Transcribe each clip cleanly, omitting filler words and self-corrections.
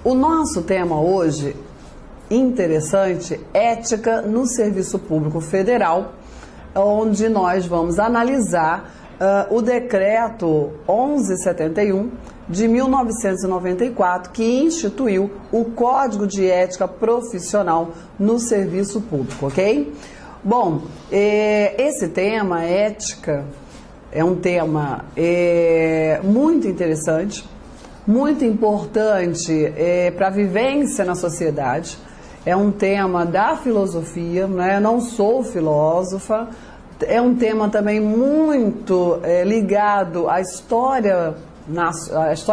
O nosso tema hoje, interessante, ética no Serviço Público Federal, onde nós vamos analisar o decreto 1171 de 1994, que instituiu o Código de Ética Profissional no Serviço Público, ok? Bom, esse tema, ética, é um tema muito interessante, muito importante para a vivência na sociedade. É um tema da filosofia, né? Eu não sou filósofa. É um tema também muito ligado à história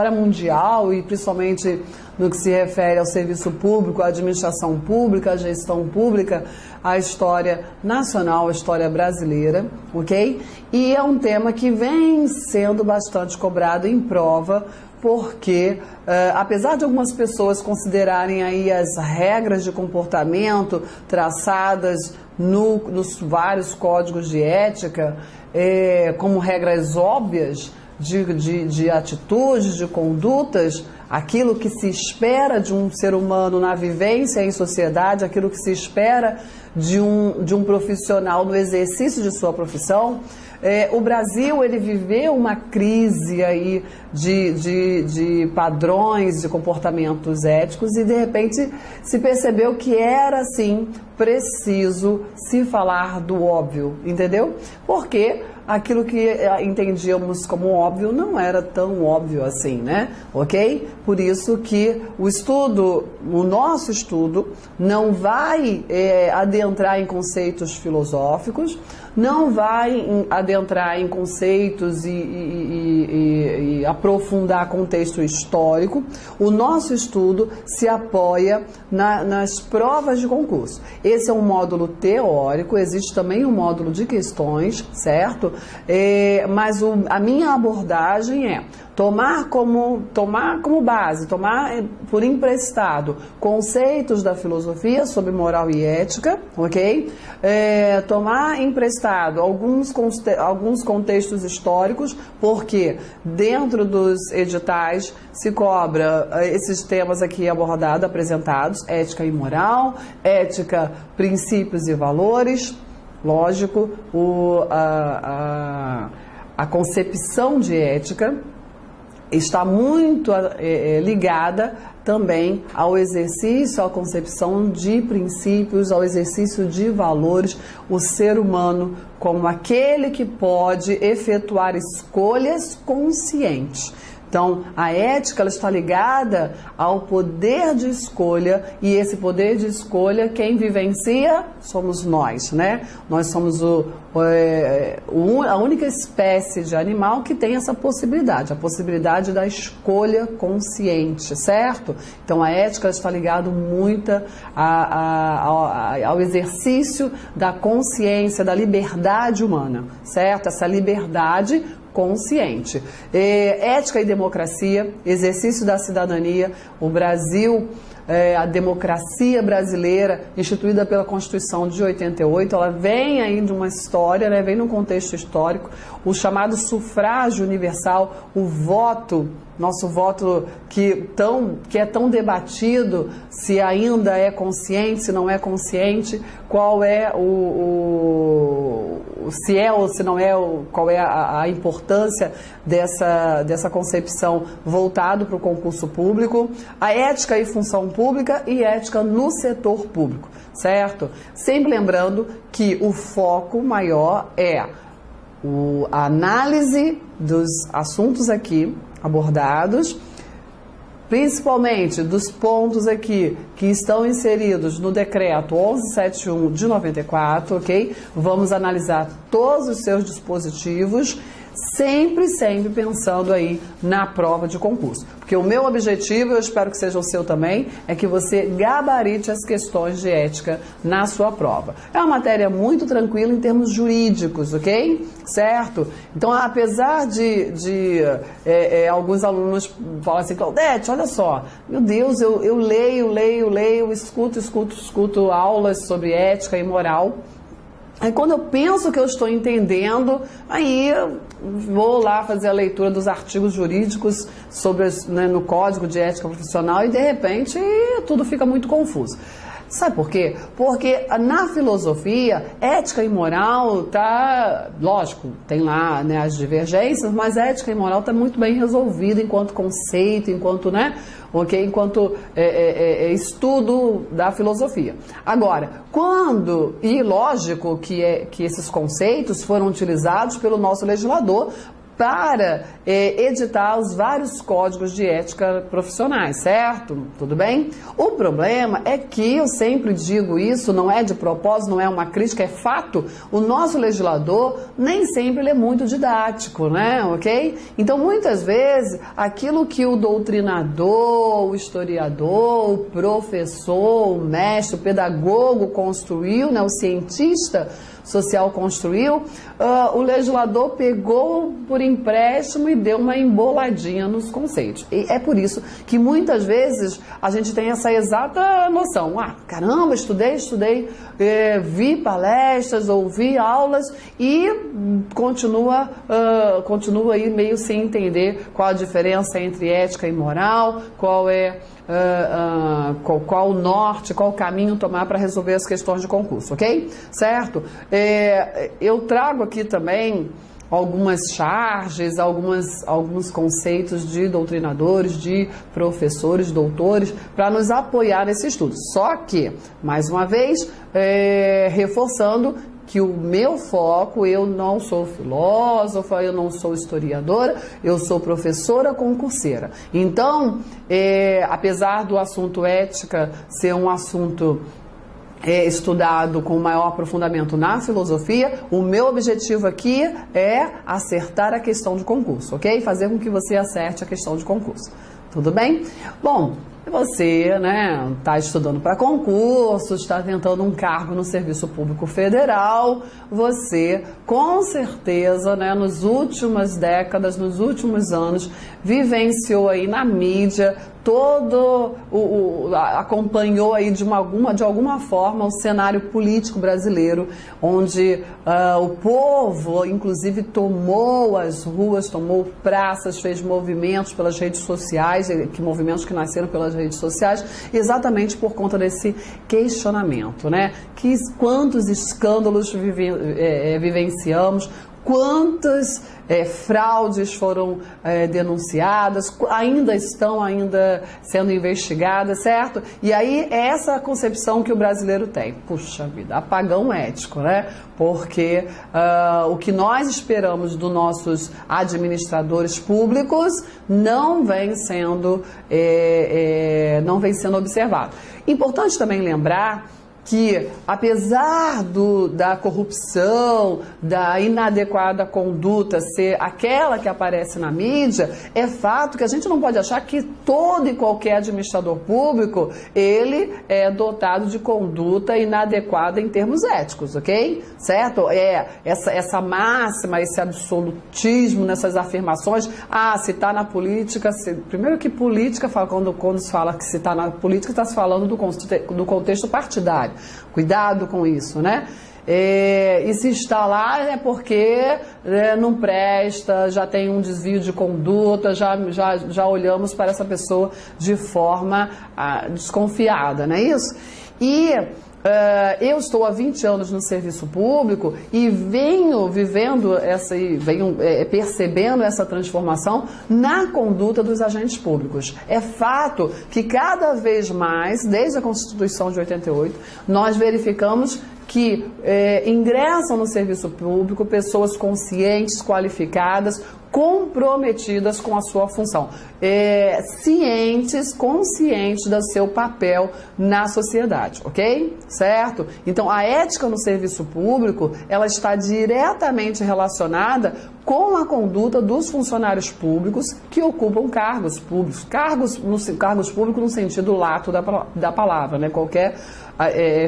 mundial e principalmente no que se refere ao serviço público, à administração pública, à gestão pública, à história nacional, à história brasileira, ok? E é um tema que vem sendo bastante cobrado em prova, porque apesar de algumas pessoas considerarem aí as regras de comportamento traçadas nos vários códigos de ética como regras óbvias de atitudes, de condutas, aquilo que se espera de um ser humano na vivência em sociedade, aquilo que se espera de um profissional no exercício de sua profissão. O Brasil, ele viveu uma crise aí de padrões, de comportamentos éticos e de repente se percebeu que era sim preciso se falar do óbvio, entendeu? Porque aquilo que entendíamos como óbvio não era tão óbvio assim, né? Ok? Por isso que o nosso estudo não vai adentrar em conceitos filosóficos, não vai adentrar em conceitos e aprofundar contexto histórico. O nosso estudo se apoia nas provas de concurso. Esse é um módulo teórico, existe também um módulo de questões, certo? Mas a minha abordagem é tomar como base, tomar por emprestado conceitos da filosofia sobre moral e ética, ok? Tomar emprestado alguns contextos históricos, porque dentro dos editais se cobra esses temas aqui apresentados, ética e moral, ética, princípios e valores, lógico, a concepção de ética está muito ligada também ao exercício, à concepção de princípios, ao exercício de valores, o ser humano como aquele que pode efetuar escolhas conscientes. Então, a ética ela está ligada ao poder de escolha, e esse poder de escolha, quem vivencia somos nós, né? Nós somos a única espécie de animal que tem essa possibilidade, a possibilidade da escolha consciente, certo? Então, a ética está ligada muito ao exercício da consciência, da liberdade humana, certo? Essa liberdade consciente. Ética e democracia, exercício da cidadania. O Brasil, a democracia brasileira, instituída pela Constituição de 88, ela vem aí de uma história, né, vem num contexto histórico, o chamado sufrágio universal, o voto, nosso voto que é tão debatido, se ainda é consciente, se não é consciente, qual é se é ou se não é, qual é a importância dessa concepção voltado para o concurso público, a ética e função pública e ética no setor público, certo? Sempre lembrando que o foco maior é a análise dos assuntos aqui abordados, principalmente dos pontos aqui que estão inseridos no decreto 1171 de 94, ok? Vamos analisar todos os seus dispositivos, sempre pensando aí na prova de concurso. Porque o meu objetivo, eu espero que seja o seu também, é que você gabarite as questões de ética na sua prova. É uma matéria muito tranquila em termos jurídicos, ok? Certo? Então, apesar de alguns alunos falam assim, Claudete, olha só, meu Deus, eu leio, escuto aulas sobre ética e moral, Aí quando eu penso que eu estou entendendo, aí eu vou lá fazer a leitura dos artigos jurídicos sobre, né, no Código de Ética Profissional e de repente tudo fica muito confuso. Sabe por quê? Porque na filosofia, ética e moral tá, lógico, tem lá, né, as divergências, mas ética e moral está muito bem resolvida enquanto conceito, enquanto, né, enquanto estudo da filosofia. Agora, quando, e lógico que esses conceitos foram utilizados pelo nosso legislador para editar os vários códigos de ética profissionais, certo? Tudo bem? O problema é que, eu sempre digo isso, não é de propósito, não é uma crítica, é fato, o nosso legislador nem sempre ele é muito didático, né? Ok? Então, muitas vezes, aquilo que o doutrinador, o historiador, o professor, o mestre, o pedagogo construiu, né? O cientista social construiu, o legislador pegou por empréstimo e deu uma emboladinha nos conceitos. E é por isso que muitas vezes a gente tem essa exata noção. Caramba, estudei, vi palestras, ouvi aulas e continua aí meio sem entender qual a diferença entre ética e moral, qual o norte, qual o caminho tomar para resolver as questões de concurso, ok? Certo? Eu trago aqui também algumas charges, alguns conceitos de doutrinadores, de professores, doutores, para nos apoiar nesse estudo. Só que, mais uma vez, reforçando que o meu foco, eu não sou filósofa, eu não sou historiadora, eu sou professora concurseira. Então, apesar do assunto ética ser um assunto estudado com maior aprofundamento na filosofia, o meu objetivo aqui é acertar a questão de concurso, ok? Fazer com que você acerte a questão de concurso. Tudo bem? Bom, você, né, está estudando para concurso, está tentando um cargo no Serviço Público Federal, você, com certeza, né, nas últimas décadas, nos últimos anos, vivenciou aí na mídia, acompanhou aí de alguma forma o cenário político brasileiro, onde o povo, inclusive, tomou as ruas, tomou praças, fez movimentos pelas redes sociais, movimentos que nasceram pelas redes sociais, exatamente por conta desse questionamento, né? Quantos escândalos vivenciamos, quantas fraudes foram denunciadas, ainda estão sendo investigadas, certo? E aí é essa concepção que o brasileiro tem. Puxa vida, apagão ético, né? Porque o que nós esperamos dos nossos administradores públicos não vem sendo observado. Importante também lembrar que, apesar da corrupção, da inadequada conduta ser aquela que aparece na mídia, é fato que a gente não pode achar que todo e qualquer administrador público, ele é dotado de conduta inadequada em termos éticos, ok? Certo? Essa máxima, esse absolutismo nessas afirmações, se está na política, primeiro que política, quando se fala que se está na política, está se falando do contexto partidário. Cuidado com isso, né? E se está lá é porque não presta, já tem um desvio de conduta, já olhamos para essa pessoa de forma desconfiada, não é isso? E eu estou há 20 anos no serviço público e venho percebendo essa transformação na conduta dos agentes públicos. É fato que cada vez mais, desde a Constituição de 88, nós verificamos que ingressam no serviço público pessoas conscientes, qualificadas, comprometidas com a sua função, conscientes do seu papel na sociedade, ok? Certo? Então, a ética no serviço público, ela está diretamente relacionada com a conduta dos funcionários públicos que ocupam cargos públicos. Cargos públicos no sentido lato da palavra, né? Qualquer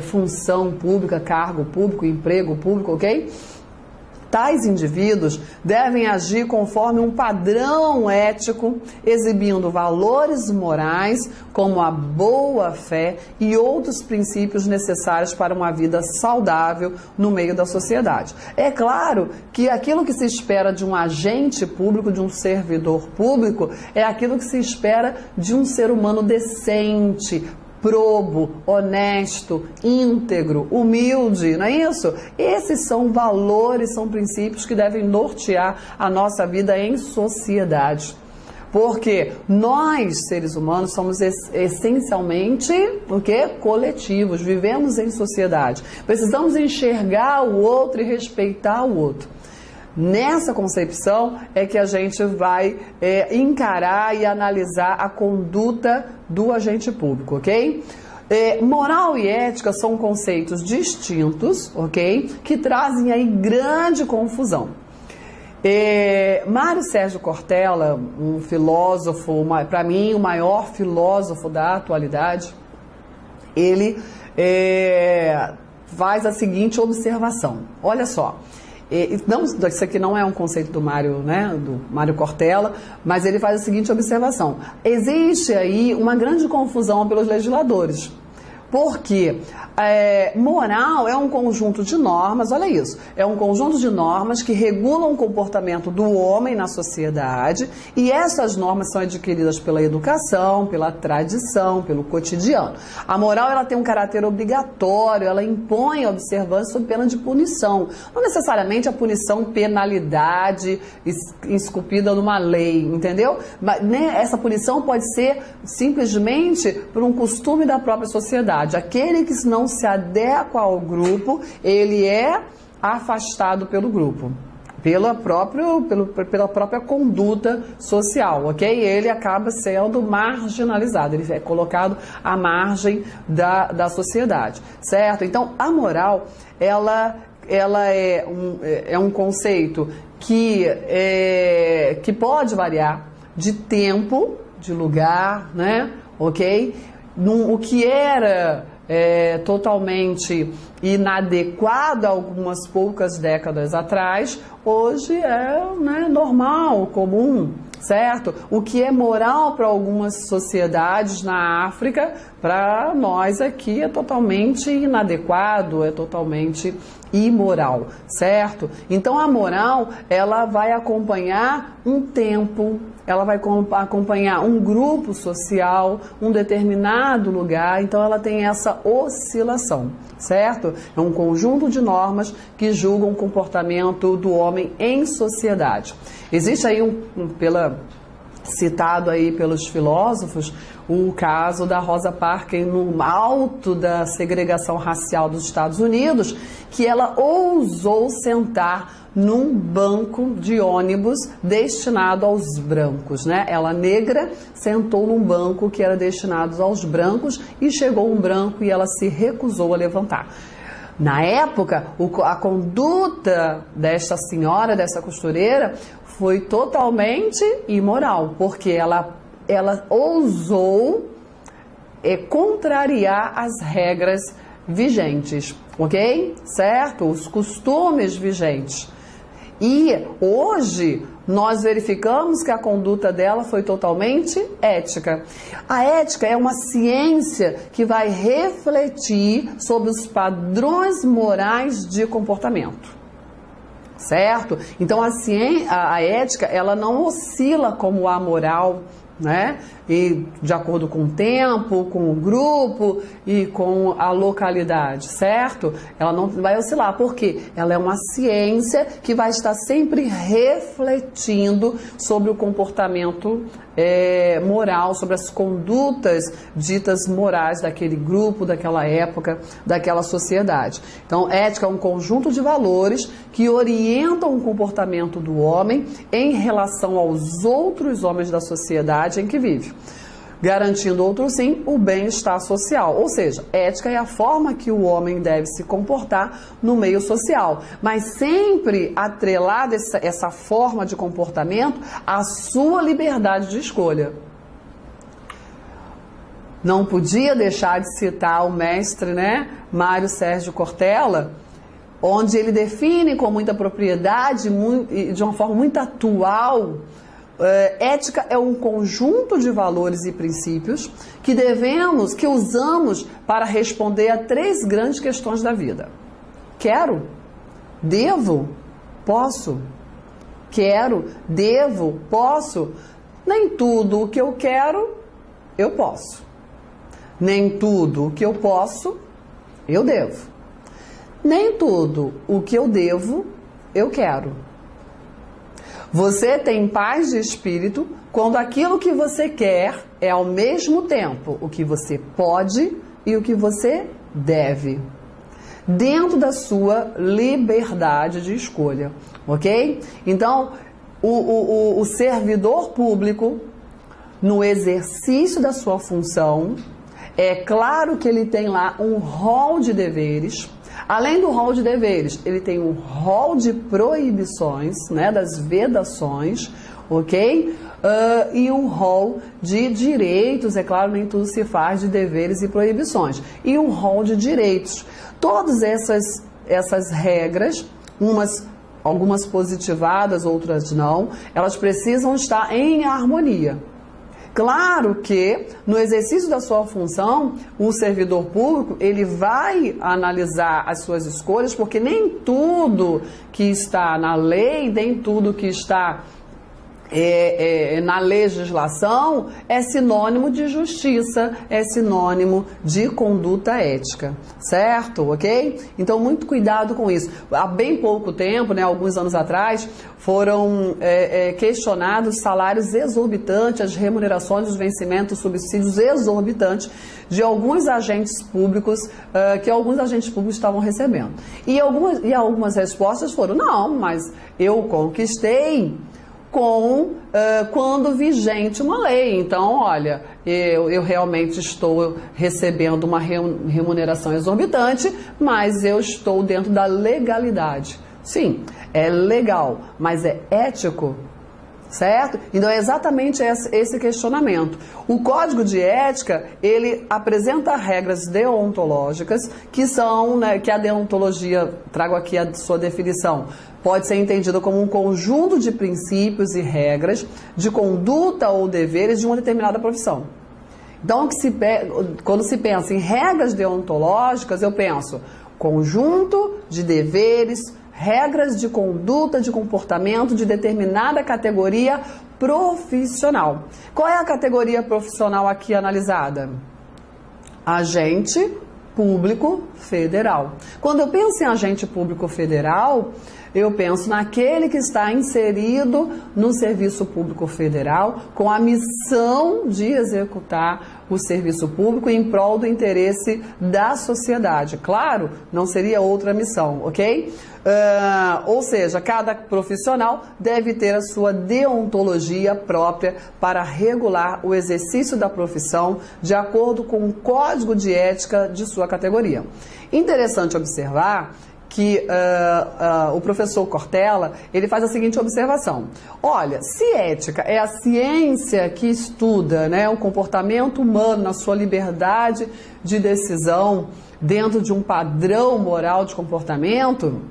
função pública, cargo público, emprego público, ok? Tais indivíduos devem agir conforme um padrão ético, exibindo valores morais como a boa-fé e outros princípios necessários para uma vida saudável no meio da sociedade. É claro que aquilo que se espera de um agente público, de um servidor público, é aquilo que se espera de um ser humano decente, probo, honesto, íntegro, humilde, não é isso? Esses são valores, são princípios que devem nortear a nossa vida em sociedade. Porque nós, seres humanos, somos essencialmente o quê? Coletivos, vivemos em sociedade. Precisamos enxergar o outro e respeitar o outro. Nessa concepção é que a gente vai encarar e analisar a conduta do agente público, ok? Moral e ética são conceitos distintos, ok? Que trazem aí grande confusão. Mário Sérgio Cortella, um filósofo, para mim o maior filósofo da atualidade, ele faz a seguinte observação. Olha só. Não, isso aqui não é um conceito do Mário, né, do Mário Cortella, mas ele faz a seguinte observação. Existe aí uma grande confusão pelos legisladores. Porque moral é um conjunto de normas, olha isso, é um conjunto de normas que regulam o comportamento do homem na sociedade, e essas normas são adquiridas pela educação, pela tradição, pelo cotidiano. A moral, ela tem um caráter obrigatório, ela impõe a observância sob pena de punição. Não necessariamente a punição penalidade esculpida numa lei, entendeu? Mas, né, essa punição pode ser simplesmente por um costume da própria sociedade. Aquele que não se adequa ao grupo, ele é afastado pelo grupo, pela própria conduta social, ok? Ele acaba sendo marginalizado, ele é colocado à margem da sociedade, certo? Então, a moral, ela é um conceito que pode variar de tempo, de lugar, né? Ok? O que era totalmente inadequado algumas poucas décadas atrás, hoje é, né, normal, comum, certo? O que é moral para algumas sociedades na África, para nós aqui é totalmente inadequado, é totalmente imoral, certo? Então a moral, ela vai acompanhar um tempo, ela vai acompanhar um grupo social, um determinado lugar, então ela tem essa oscilação, certo? É um conjunto de normas que julgam o comportamento do homem em sociedade. Existe aí citado aí pelos filósofos, o caso da Rosa Parks no alto da segregação racial dos Estados Unidos, que ela ousou sentar num banco de ônibus destinado aos brancos, né? Ela, negra, sentou num banco que era destinado aos brancos e chegou um branco e ela se recusou a levantar. Na época, a conduta desta senhora, dessa costureira, foi totalmente imoral, porque ela ousou contrariar as regras vigentes, ok? Certo? Os costumes vigentes. E hoje nós verificamos que a conduta dela foi totalmente ética. A ética é uma ciência que vai refletir sobre os padrões morais de comportamento, certo? Então a ética, ela não oscila como a moral, né? E de acordo com o tempo, com o grupo e com a localidade, certo? Ela não vai oscilar, porque ela é uma ciência que vai estar sempre refletindo sobre o comportamento moral, sobre as condutas ditas morais daquele grupo, daquela época, daquela sociedade. Então, ética é um conjunto de valores que orientam o comportamento do homem em relação aos outros homens da sociedade em que vive, garantindo, outro sim, o bem-estar social. Ou seja, ética é a forma que o homem deve se comportar no meio social, mas sempre atrelada essa forma de comportamento à sua liberdade de escolha. Não podia deixar de citar o mestre, né, Mário Sérgio Cortella, onde ele define com muita propriedade, de uma forma muito atual. Ética é um conjunto de valores e princípios que usamos para responder a 3 grandes questões da vida. Quero? Devo? Posso? Quero? Devo? Posso? Nem tudo o que eu quero, eu posso. Nem tudo o que eu posso, eu devo. Nem tudo o que eu devo, eu quero. Você tem paz de espírito quando aquilo que você quer é ao mesmo tempo o que você pode e o que você deve, dentro da sua liberdade de escolha, ok? Então, o servidor público, no exercício da sua função, é claro que ele tem lá um rol de deveres. Além do rol de deveres, ele tem um rol de proibições, né, das vedações, ok? E um rol de direitos, é claro, nem tudo se faz de deveres e proibições. E um rol de direitos. Todas essas regras, algumas positivadas, outras não, elas precisam estar em harmonia. Claro que, no exercício da sua função, o servidor público, ele vai analisar as suas escolhas, porque nem tudo que está na lei, nem tudo que está na legislação é sinônimo de justiça, é sinônimo de conduta ética, certo? Ok? Então, muito cuidado com isso. Há bem pouco tempo, né, alguns anos atrás, foram questionados salários exorbitantes, as remunerações, os vencimentos, subsídios exorbitantes de alguns agentes públicos, que alguns agentes públicos estavam recebendo. E algumas respostas foram: não, mas eu conquistei quando vigente uma lei. Então, olha, eu realmente estou recebendo uma remuneração exorbitante, mas eu estou dentro da legalidade. Sim, é legal, mas é ético? Certo? Então é exatamente esse questionamento. O Código de Ética, ele apresenta regras deontológicas que são, né, que a deontologia, trago aqui a sua definição, pode ser entendida como um conjunto de princípios e regras de conduta ou deveres de uma determinada profissão. Então, quando se pensa em regras deontológicas, eu penso conjunto de deveres, regras de conduta, de comportamento de determinada categoria profissional. Qual é a categoria profissional aqui analisada? Agente público federal. Quando eu penso em agente público federal, eu penso naquele que está inserido no serviço público federal com a missão de executar o serviço público em prol do interesse da sociedade. Claro, não seria outra missão, ok? Ou seja, cada profissional deve ter a sua deontologia própria para regular o exercício da profissão de acordo com o código de ética de sua categoria. Interessante observar que o professor Cortella, ele faz a seguinte observação: olha, se ética é a ciência que estuda, né, o comportamento humano na sua liberdade de decisão dentro de um padrão moral de comportamento,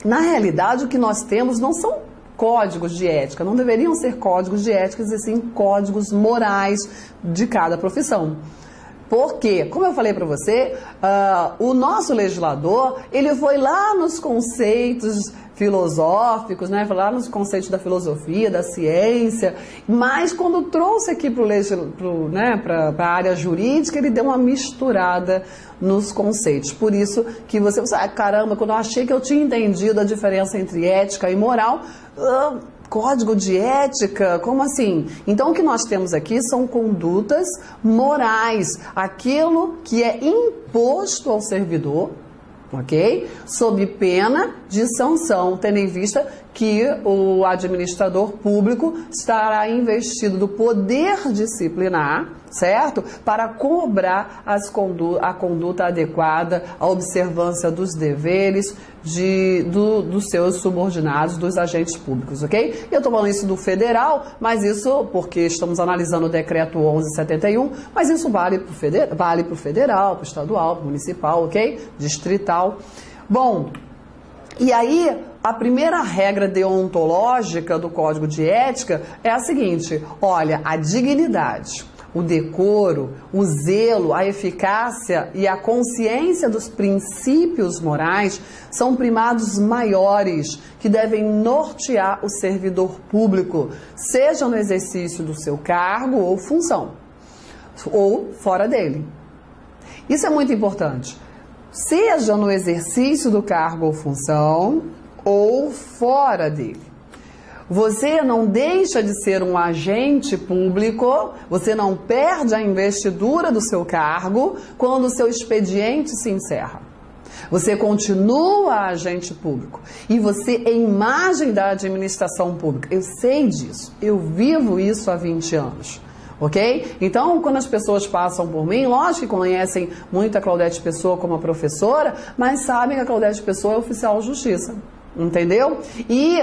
na realidade o que nós temos não são códigos de ética, não deveriam ser códigos de ética, e sim códigos morais de cada profissão. Porque, como eu falei para você, o nosso legislador, ele foi lá nos conceitos filosóficos, né? Foi lá nos conceitos da filosofia, da ciência, mas quando trouxe aqui para a área jurídica, ele deu uma misturada nos conceitos. Por isso que você caramba, quando eu achei que eu tinha entendido a diferença entre ética e moral, código de ética? Como assim? Então, o que nós temos aqui são condutas morais, aquilo que é imposto ao servidor, ok? Sob pena de sanção, tendo em vista que o administrador público estará investido do poder disciplinar, certo? Para cobrar a conduta adequada, a observância dos deveres dos seus subordinados, dos agentes públicos, ok? Eu estou falando isso do federal, mas isso porque estamos analisando o decreto 1171, mas isso vale para o federal, para o estadual, para o municipal, ok? Distrital. Bom, E aí, a primeira regra deontológica do Código de Ética é a seguinte: olha, a dignidade, o decoro, o zelo, a eficácia e a consciência dos princípios morais são primados maiores que devem nortear o servidor público, seja no exercício do seu cargo ou função, ou fora dele. Isso é muito importante. Seja no exercício do cargo ou função, ou fora dele. Você não deixa de ser um agente público, você não perde a investidura do seu cargo quando o seu expediente se encerra. Você continua agente público e você é imagem da administração pública. Eu sei disso, eu vivo isso há 20 anos. Ok? Então, quando as pessoas passam por mim, lógico que conhecem muito a Claudete Pessoa como a professora, mas sabem que a Claudete Pessoa é oficial de justiça. Entendeu? E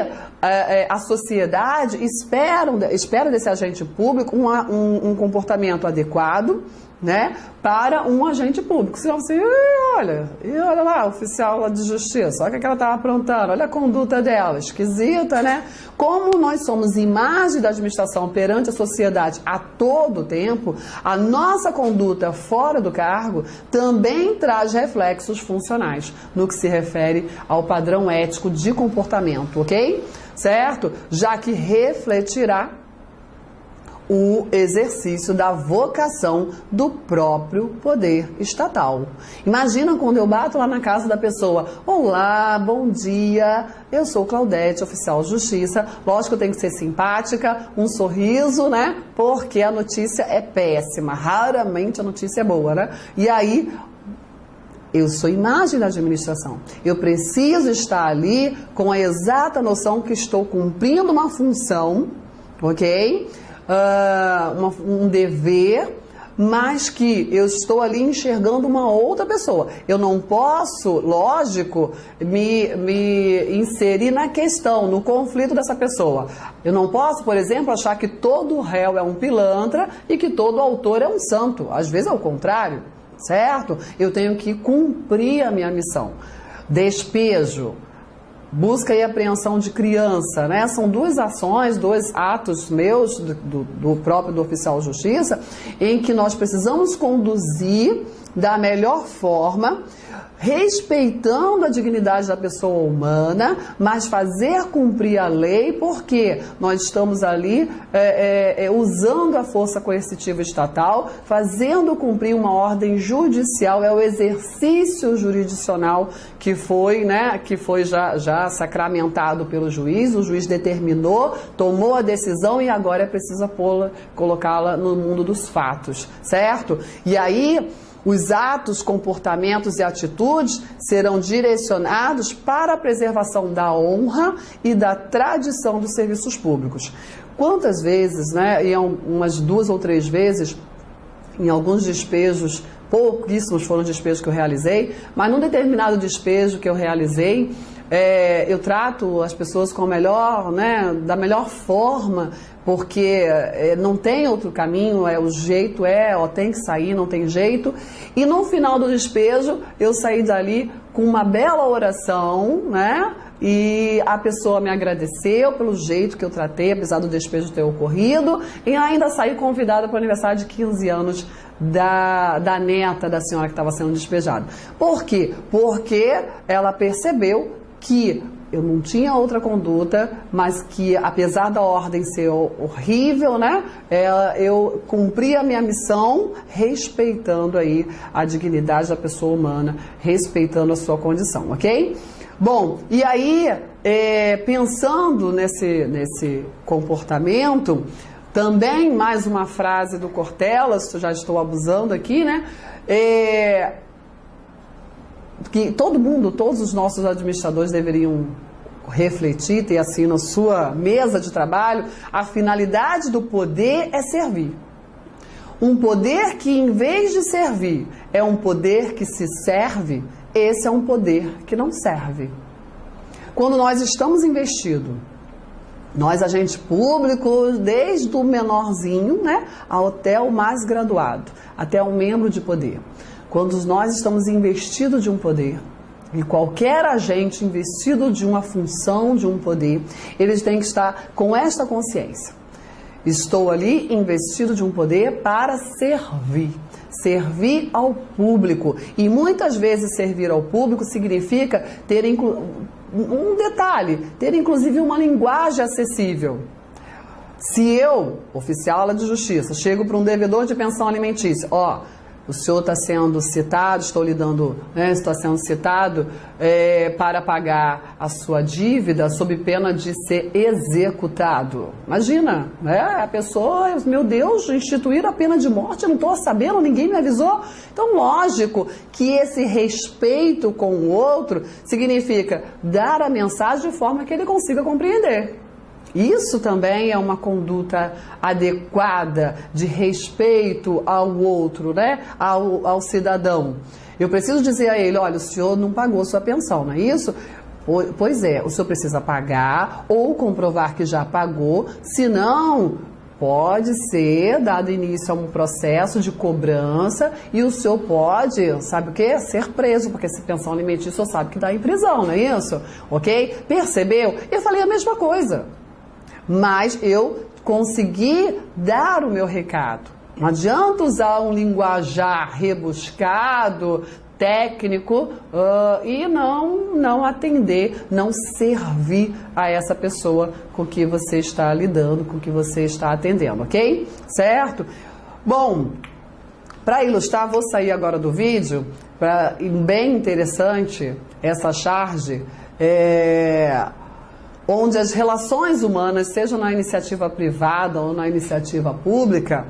a sociedade espera desse agente público um comportamento adequado, né, para um agente público. Senão você, olha lá, oficial lá de justiça, olha o que ela estava aprontando, olha a conduta dela, esquisita, né? Como nós somos imagem da administração perante a sociedade a todo tempo, a nossa conduta fora do cargo também traz reflexos funcionais no que se refere ao padrão ético de comportamento, ok? Certo? Já que refletirá o exercício da vocação do próprio poder estatal. Imagina quando eu bato lá na casa da pessoa: olá, bom dia, eu sou Claudete, oficial de justiça. Lógico que eu tenho que ser simpática, um sorriso, né? Porque a notícia é péssima, raramente a notícia é boa, né? E aí, eu sou imagem da administração. Eu preciso estar ali com a exata noção que estou cumprindo uma função, ok? Um dever, mas que eu estou ali enxergando uma outra pessoa. Eu não posso, lógico, me inserir na questão, no conflito dessa pessoa. Eu não posso, por exemplo, achar que todo réu é um pilantra e que todo autor é um santo. Às vezes é o contrário, certo? Eu tenho que cumprir a minha missão. Despejo, busca e apreensão de criança, né? São duas ações, dois atos meus, do próprio do oficial de justiça, em que nós precisamos conduzir da melhor forma, respeitando a dignidade da pessoa humana, mas fazer cumprir a lei, porque nós estamos ali usando a força coercitiva estatal, fazendo cumprir uma ordem judicial, é o exercício jurisdicional que foi, né, que foi já sacramentado pelo juiz, o juiz determinou, tomou a decisão e agora é preciso colocá-la no mundo dos fatos, certo? E aí, os atos, comportamentos e atitudes serão direcionados para a preservação da honra e da tradição dos serviços públicos. Quantas vezes, né, e umas 2 ou 3 vezes, em alguns despejos, pouquíssimos foram os despejos que eu realizei, mas num determinado despejo que eu realizei, eu trato as pessoas com da melhor forma, porque não tem outro caminho, o jeito tem que sair, não tem jeito. E no final do despejo, eu saí dali com uma bela oração, né? E a pessoa me agradeceu pelo jeito que eu tratei, apesar do despejo ter ocorrido, e ainda saí convidada para o aniversário de 15 anos da neta da senhora que estava sendo despejada. Por quê? Porque ela percebeu que eu não tinha outra conduta, mas que, apesar da ordem ser horrível, né, eu cumpri a minha missão respeitando aí a dignidade da pessoa humana, respeitando a sua condição, ok? Bom, e aí, pensando nesse comportamento, também mais uma frase do Cortella, já estou abusando aqui, né, que todos os nossos administradores deveriam refletir, ter assim na sua mesa de trabalho: a finalidade do poder é servir. Um poder que, em vez de servir, é um poder que se serve, esse é um poder que não serve. Quando nós estamos investidos, nós, agentes públicos, desde o menorzinho, né, até o mais graduado, até um membro de poder. Quando nós estamos investidos de um poder, e qualquer agente investido de uma função, de um poder, eles têm que estar com esta consciência. Estou ali investido de um poder para servir ao público. E muitas vezes servir ao público significa ter um detalhe, ter inclusive uma linguagem acessível. Se eu, oficial de justiça, chego para um devedor de pensão alimentícia, o senhor está sendo citado, está sendo citado para pagar a sua dívida sob pena de ser executado. Imagina, né? A pessoa, meu Deus, instituíram a pena de morte, eu não estou sabendo, ninguém me avisou. Então, lógico que esse respeito com o outro significa dar a mensagem de forma que ele consiga compreender. Isso também é uma conduta adequada de respeito ao outro, né? Ao cidadão. Eu preciso dizer a ele, olha, o senhor não pagou sua pensão, não é isso? Pois é, o senhor precisa pagar ou comprovar que já pagou, senão pode ser dado início a um processo de cobrança e o senhor pode, sabe o quê? Ser preso, porque se pensão alimentícia o senhor sabe que dá em prisão, não é isso? Ok? Percebeu? Eu falei a mesma coisa. Mas eu consegui dar o meu recado. Não adianta usar um linguajar rebuscado, técnico, e não atender, não servir a essa pessoa com que você está lidando, com que você está atendendo, ok? Certo? Bom, para ilustrar, vou sair agora do vídeo, bem interessante essa charge, onde as relações humanas, seja na iniciativa privada ou na iniciativa pública,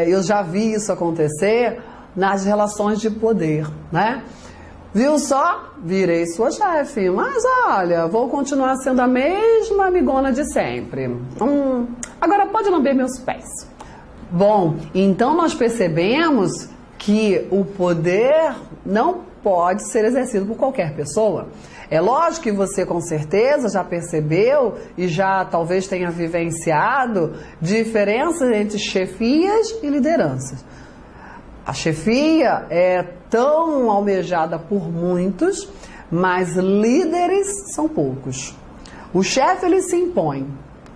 eu já vi isso acontecer nas relações de poder, né? Viu só? Virei sua chefe, mas olha, vou continuar sendo a mesma amigona de sempre. Agora pode lamber meus pés. Bom, então nós percebemos que o poder não pode ser exercido por qualquer pessoa. É lógico que você com certeza já percebeu e já talvez tenha vivenciado diferenças entre chefias e lideranças. A chefia é tão almejada por muitos, mas líderes são poucos. O chefe ele se impõe,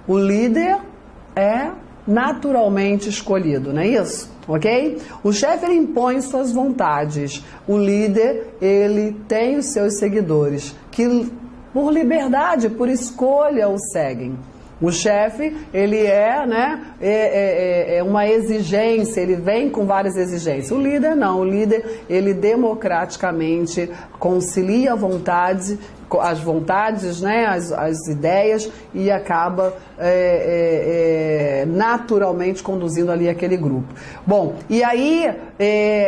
o líder é naturalmente escolhido, não é isso? Ok? O chefe ele impõe suas vontades, o líder ele tem os seus seguidores que por liberdade, por escolha o seguem. O chefe, ele é uma exigência, ele vem com várias exigências. O líder não, o líder, ele democraticamente concilia as vontades, né, as ideias e acaba naturalmente conduzindo ali aquele grupo. Bom, e aí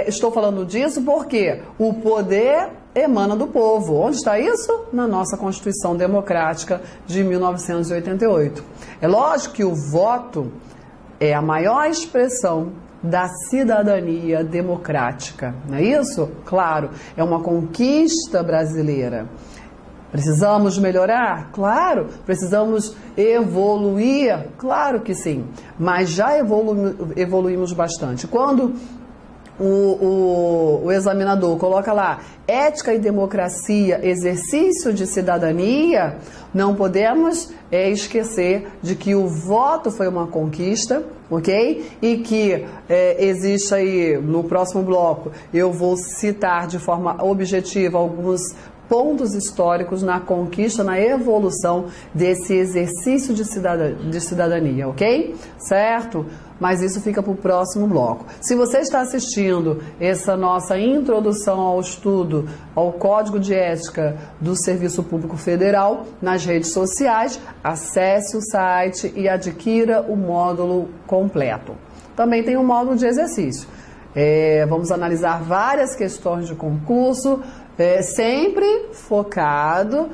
estou falando disso porque o poder emana do povo. Onde está isso? Na nossa Constituição Democrática de 1988. É lógico que o voto é a maior expressão da cidadania democrática, não é isso? Claro, é uma conquista brasileira. Precisamos melhorar? Claro. Precisamos evoluir? Claro que sim. Mas já evoluímos bastante. Quando o examinador coloca lá ética e democracia, exercício de cidadania, não podemos esquecer de que o voto foi uma conquista, ok? E que existe aí, no próximo bloco, eu vou citar de forma objetiva alguns pontos históricos na conquista, na evolução desse exercício de cidadania, ok? Certo? Mas isso fica para o próximo bloco. Se você está assistindo essa nossa introdução ao estudo, ao Código de Ética do Serviço Público Federal, nas redes sociais, acesse o site e adquira o módulo completo. Também tem um módulo de exercício. Vamos analisar várias questões de concurso, sempre focado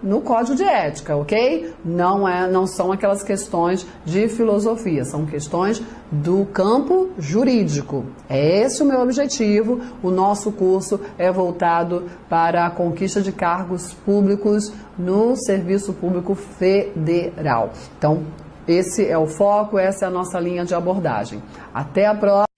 no código de ética, ok? Não são aquelas questões de filosofia, são questões do campo jurídico. É esse o meu objetivo. O nosso curso é voltado para a conquista de cargos públicos no Serviço Público Federal. Então, esse é o foco, essa é a nossa linha de abordagem. Até a próxima.